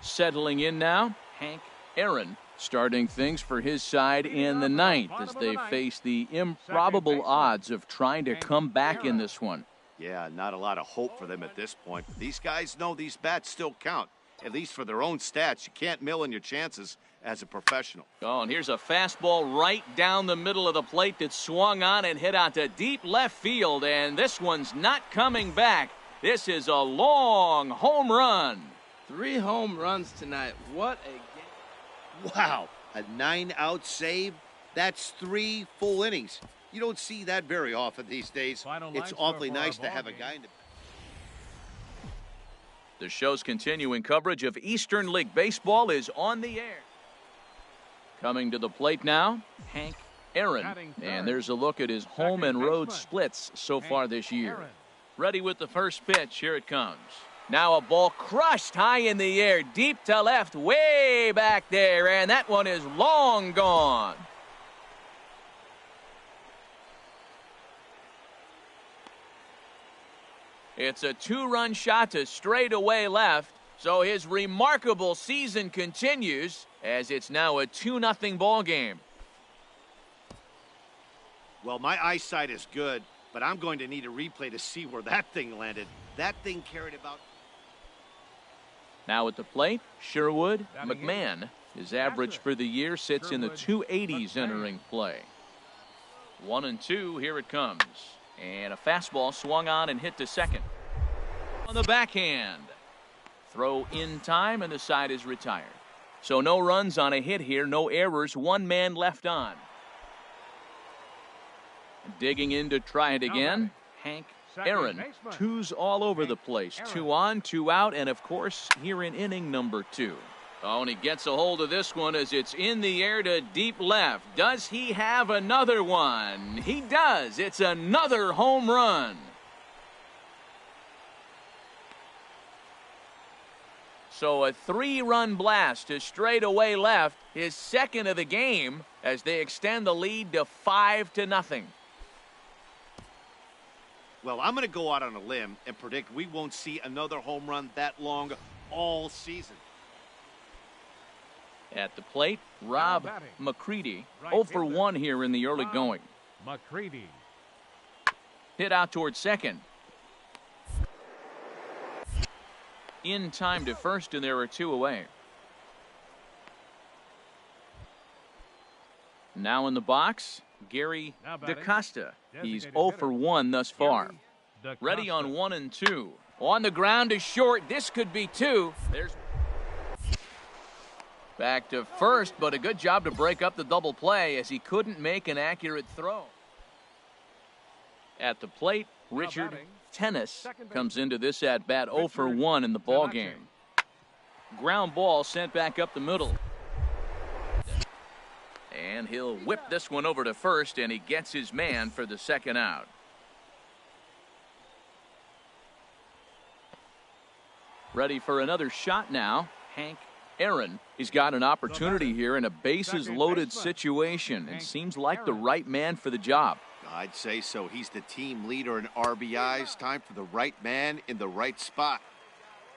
Settling in now, Hank Aaron, starting things for his side in the 9th as they face the improbable odds of trying to come back in this one. Yeah, not a lot of hope for them at this point. These guys know these bats still count, at least for their own stats. You can't mill in your chances as a professional. Oh, and here's a fastball right down the middle of the plate that swung on and hit out to deep left field, and this one's not coming back. This is a long home run. 3 home runs tonight. What a game. Wow, a 9-out save? That's 3 full innings. You don't see that very often these days. It's awfully nice to have a guy in the... The show's continuing coverage of Eastern League Baseball is on the air. Coming to the plate now, Hank Aaron. And there's a look at his home and road splits so far this year. Ready with the first pitch. Here it comes. Now a ball crushed high in the air, deep to left, way back there. And that one is long gone. It's a 2-run shot to straightaway left, so his remarkable season continues as it's now a 2-0 ball game. Well, my eyesight is good, but I'm going to need a replay to see where that thing landed. That thing carried about... Now at the plate, Sherwood McMahon. His average for the year sits in the 280s entering play. 1-2, here it comes. And a fastball swung on and hit to second. On the backhand. Throw in time, and the side is retired. So no runs on a hit here, no errors, one man left on. Digging in to try it again, Hank Aaron. Twos all over the place. 2 on, 2 out, and of course, here in inning number 2. Oh, and he gets a hold of this one as it's in the air to deep left. Does he have another one? He does. It's another home run. So a 3-run blast to straightaway left, his second of the game, as they extend the lead to 5-0. Well, I'm going to go out on a limb and predict we won't see another home run that long all season. At the plate, Rob McCready, 0 for 1 here in the early going. McCready. Hit out towards second. In time to first, and there are 2 away. Now in the box, Gary DaCosta. He's 0 for 1 thus far. Ready on 1 and 2. On the ground is short. This could be 2. There's back to first, but a good job to break up the double play as he couldn't make an accurate throw. At the plate, Richard Tennis comes into this at-bat 0 for 1 in the ball game. Ground ball sent back up the middle. And he'll whip this one over to first, and he gets his man for the second out. Ready for another shot now, Hank Aaron. He's got an opportunity here in a bases-loaded situation and seems like the right man for the job. I'd say so. He's the team leader in RBIs. Time for the right man in the right spot.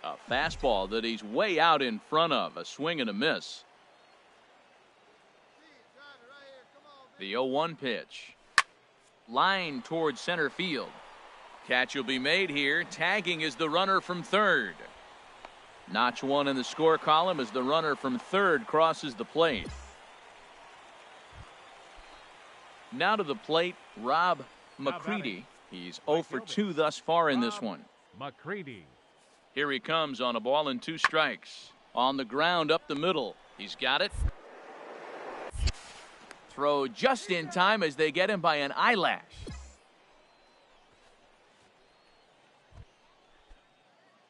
A fastball that he's way out in front of. A swing and a miss. The 0-1 pitch. Line towards center field. Catch will be made here. Tagging is the runner from third. Notch 1 in the score column as the runner from third crosses the plate. Now to the plate, Rob McCready. He's 0 for 2 thus far in this one. McCready. Here he comes on a ball and 2 strikes. On the ground up the middle. He's got it. Throw just in time as they get him by an eyelash.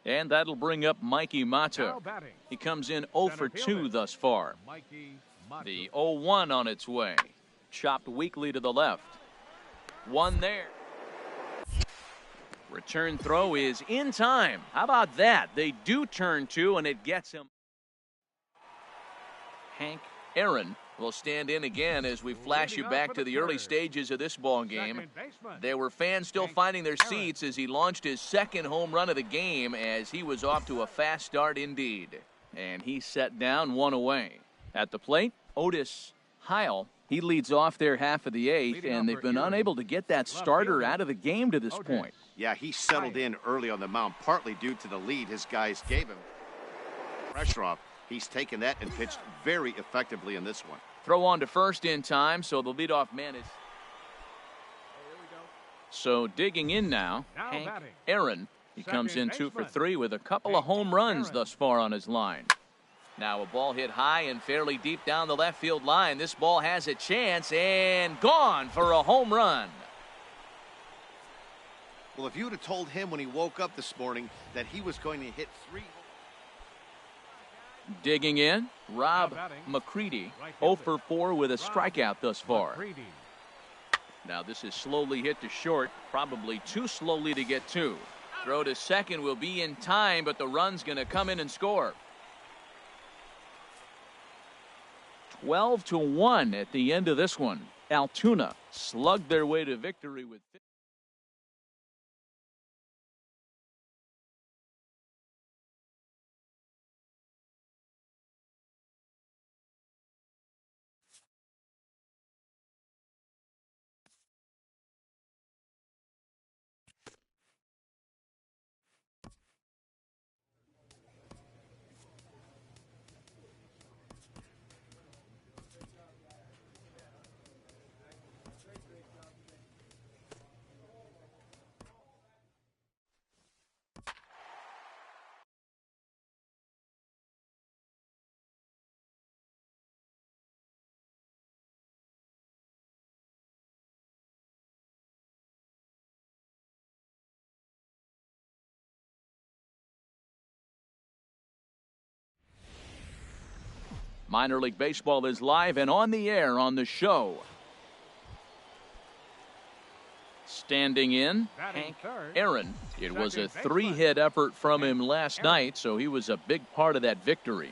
And that'll bring up Mikey Mata. He comes in 0 for 2 thus far. The 0-1 on its way. Chopped weakly to the left. 1 there. Return throw is in time. How about that? They do turn 2, and it gets him. Hank Aaron will stand in again as we flash you back to the early stages of this ball game. There were fans still finding their seats as he launched his second home run of the game, as he was off to a fast start indeed. And he set down 1 away. At the plate, Otis Heil. He leads off their half of the 8th, and they've been unable to get that starter out of the game to this point. Yeah, he settled in early on the mound, partly due to the lead his guys gave him. Pressure off. He's taken that and pitched very effectively in this one. Throw on to first in time, so the leadoff man is. So digging in now, Hank Aaron. He comes in 2 for 3 with a couple of home runs thus far on his line. Now a ball hit high and fairly deep down the left field line. This ball has a chance and gone for a home run. Well, if you would have told him when he woke up this morning that he was going to hit 3. Digging in, Rob McCready, 0 for 4 with a strikeout thus far. Now this is slowly hit to short, probably too slowly to get to. Throw to second will be in time, but the run's going to come in and score. 12-1 at the end of this one. Altoona slugged their way to victory with Minor League Baseball is live and on the air on the show. Standing in, Hank Aaron. It was a 3-hit effort from him last night, so he was a big part of that victory.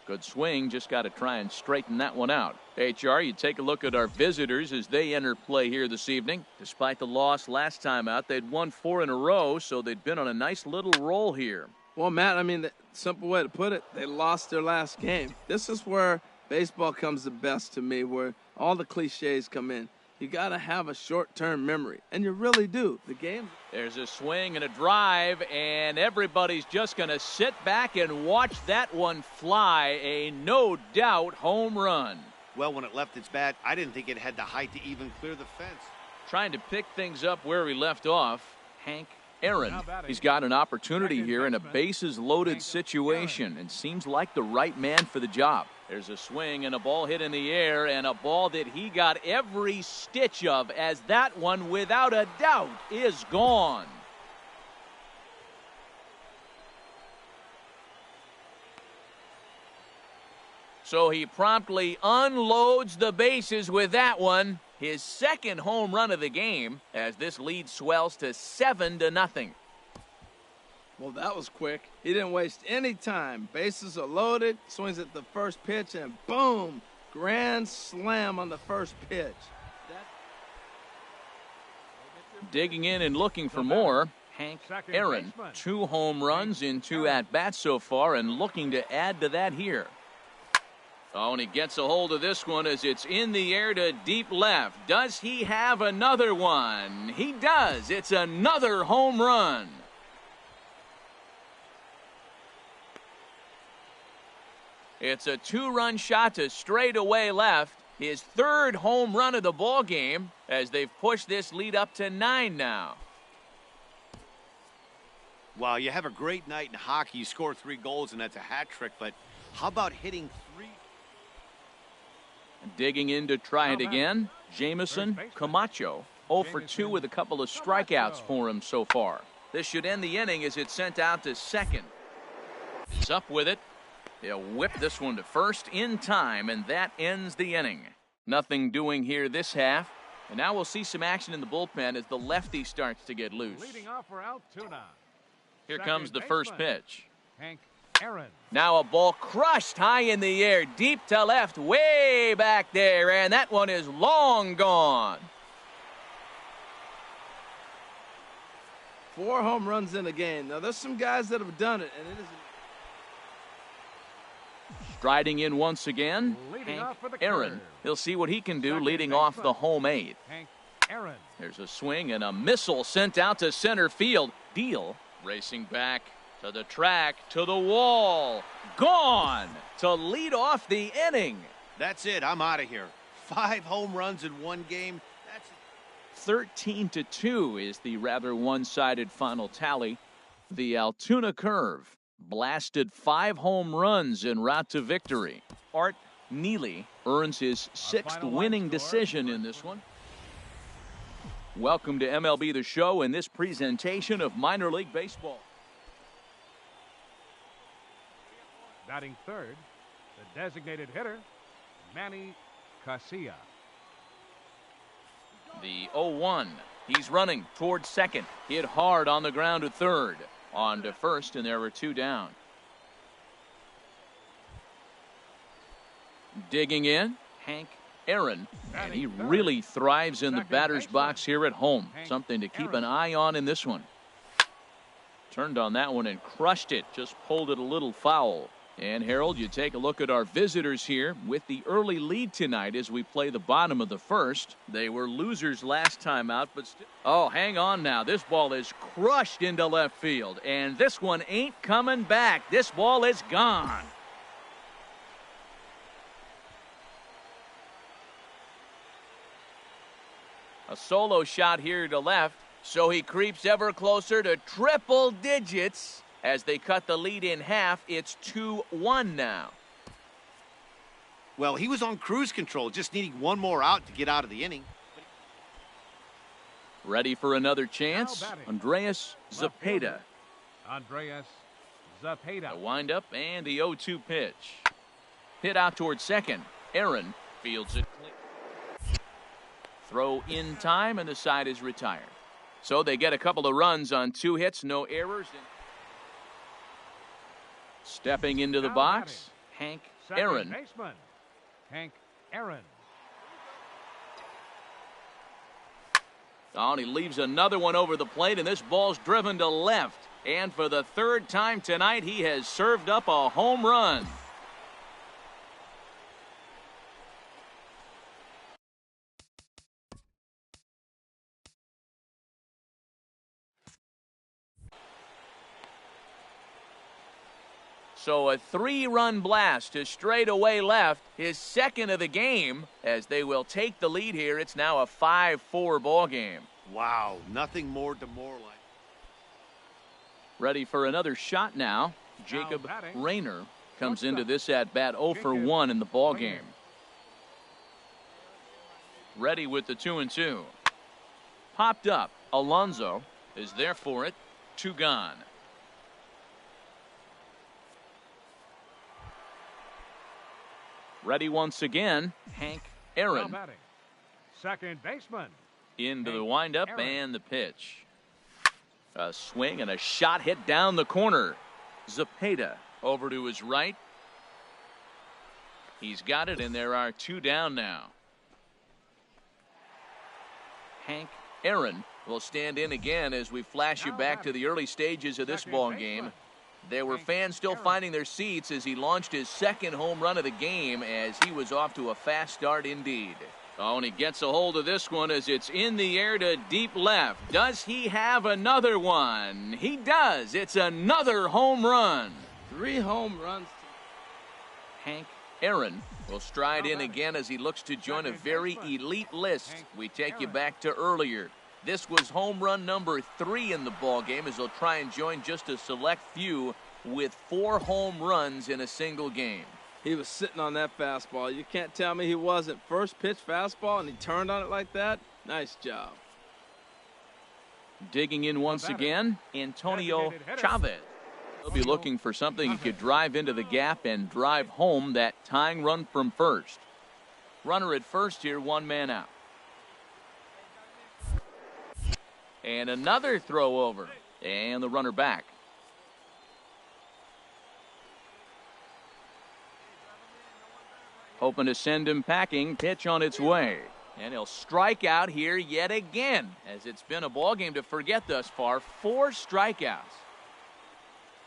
Good swing, just got to try and straighten that one out. HR, you take a look at our visitors as they enter play here this evening. Despite the loss last time out, they'd won 4 in a row, so they'd been on a nice little roll here. Well, Matt, I mean, the simple way to put it, they lost their last game. This is where baseball comes the best to me, where all the cliches come in. You got to have a short-term memory, and you really do. The game. There's a swing and a drive, and everybody's just going to sit back and watch that one fly. A no-doubt home run. Well, when it left its bat, I didn't think it had the height to even clear the fence. Trying to pick things up where we left off, Hank Aaron. He's got an opportunity here in a bases-loaded situation and seems like the right man for the job. There's a swing and a ball hit in the air, and a ball that he got every stitch of, as that one, without a doubt, is gone. So he promptly unloads the bases with that one. His second home run of the game, as this lead swells to 7-0. Well, that was quick. He didn't waste any time. Bases are loaded, swings at the first pitch, and boom, grand slam on the first pitch. Digging in and looking for more, Hank Aaron. 2 home runs in 2 at-bats so far, and looking to add to that here. Oh, and he gets a hold of this one as it's in the air to deep left. Does he have another one? He does. It's another home run. It's a 2-run shot to straightaway left. His 3rd home run of the ball game, as they've pushed this lead up to 9 now. Wow, you have a great night in hockey. You score 3 goals, and that's a hat trick. But how about hitting 3? Digging in to try it again, Jameson Camacho. 0 for 2 with a couple of strikeouts for him so far. This should end the inning as it's sent out to second. He's up with it. He'll whip this one to first in time, and that ends the inning. Nothing doing here this half. And now we'll see some action in the bullpen as the lefty starts to get loose. Leading off for Altoona. Here comes the first pitch. Hank Aaron. Now a ball crushed high in the air, deep to left, way back there, and that one is long gone. 4 home runs in a game. Now, there's some guys that have done it, and it isn't. Striding in once again, Hank Aaron. He'll see what he can do leading off the home 8th. Hank Aaron. There's a swing and a missile sent out to center field. Deal racing back to the track, to the wall. Gone to lead off the inning. That's it. I'm out of here. 5 home runs in 1 game. That's 13-2 is the rather one-sided final tally. The Altoona Curve blasted 5 home runs en route to victory. Art Neely earns his 6th winning decision in this one. Welcome to MLB The Show and this presentation of Minor League Baseball. Batting third, the designated hitter, Manny Casilla. The 0-1. He's running towards second. Hit hard on the ground to third. On to first, and there were 2 down. Digging in, Hank Aaron. And he really thrives in the batter's box here at home. Something to keep an eye on in this one. Turned on that one and crushed it. Just pulled it a little foul. And Harold, you take a look at our visitors here with the early lead tonight as we play the bottom of the first. They were losers last time out, but still. Oh, hang on now. This ball is crushed into left field, and this one ain't coming back. This ball is gone. A solo shot here to left, so he creeps ever closer to triple digits. As they cut the lead in half, it's 2-1 now. Well, he was on cruise control, just needing 1 more out to get out of the inning. Ready for another chance? Andreas Andreas Zapata. The windup and the 0-2 pitch. Hit out towards second. Aaron fields it clean. Throw in time, and the side is retired. So they get a couple of runs on 2 hits, no errors. Stepping into the Now box, Hank Second Aaron. baseman, Hank Aaron. Oh, and he leaves another one over the plate, and this ball's driven to left. And for the 3rd time tonight, he has served up a home run. So a 3-run blast to straightaway left, his 2nd of the game, as they will take the lead here. It's now a 5-4 ball game. Wow, nothing more demoralizing. Ready for another shot now. Jacob batting, Rayner comes shortstop. into this at bat 0 for Jacob 1 in the ball Rayner. game. Ready with the 2-2. Popped up. Alonso is there for it. 2 gone. Ready once again, Hank Now Aaron. batting, second baseman, Into the Hank windup Aaron. and the pitch. A swing and a shot hit down the corner. Zepeda over to his right. He's got it, and there are 2 down now. Hank Aaron will stand in again as we flash you Now back to batting, the early stages of this second ball baseman, game. There were Hank fans still Aaron. finding their seats as he launched his 2nd home run of the game, as he was off to a fast start indeed. Oh, and he gets a hold of this one as it's in the air to deep left. Does he have another one? He does. It's another home run. 3 home runs. Hank Aaron will stride Now in batting, again as he looks to join a second very baseman, elite list. Hank We take you Aaron. back to earlier. This was home run number 3 in the ball game, as he'll try and join just a select few with 4 home runs in a single game. He was sitting on that fastball. You can't tell me he wasn't. First pitch fastball, and he turned on it like that. Nice job. Digging in once batter, again, Antonio designated hitter, Chavez. He'll be looking for something he could drive into the gap and drive home that tying run from first. Runner at first here, 1 man out. And another throw over. And the runner back. Hoping to send him packing. Pitch on its way. And he'll strike out here yet again, as it's been a ball game to forget thus far. 4 strikeouts.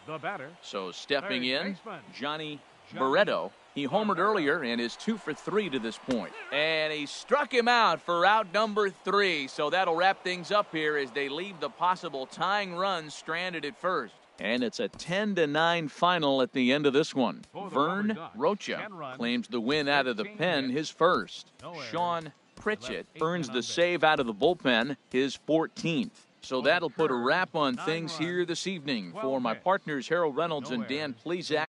the batter, So stepping Third in, baseman, Johnny Johnny Barreto. He homered Barreto. earlier and is 2 for 3 to this point. And he struck him out for out number 3. So that'll wrap things up here as they leave the possible tying run stranded at first. And it's a 10-9 final at the end of this one. For the Vern Rubber Ducks, Rocha 10 runs, claims the win out of the 13 pen, hits, his first. no errors, Sean Pritchett left 8 earns men the on base. save out of the bullpen, his 14th. So For the that'll put a Curve, wrap on 9 things here runs, this evening. 12 For my hits, partners Harold Reynolds no and Dan errors, Plezak.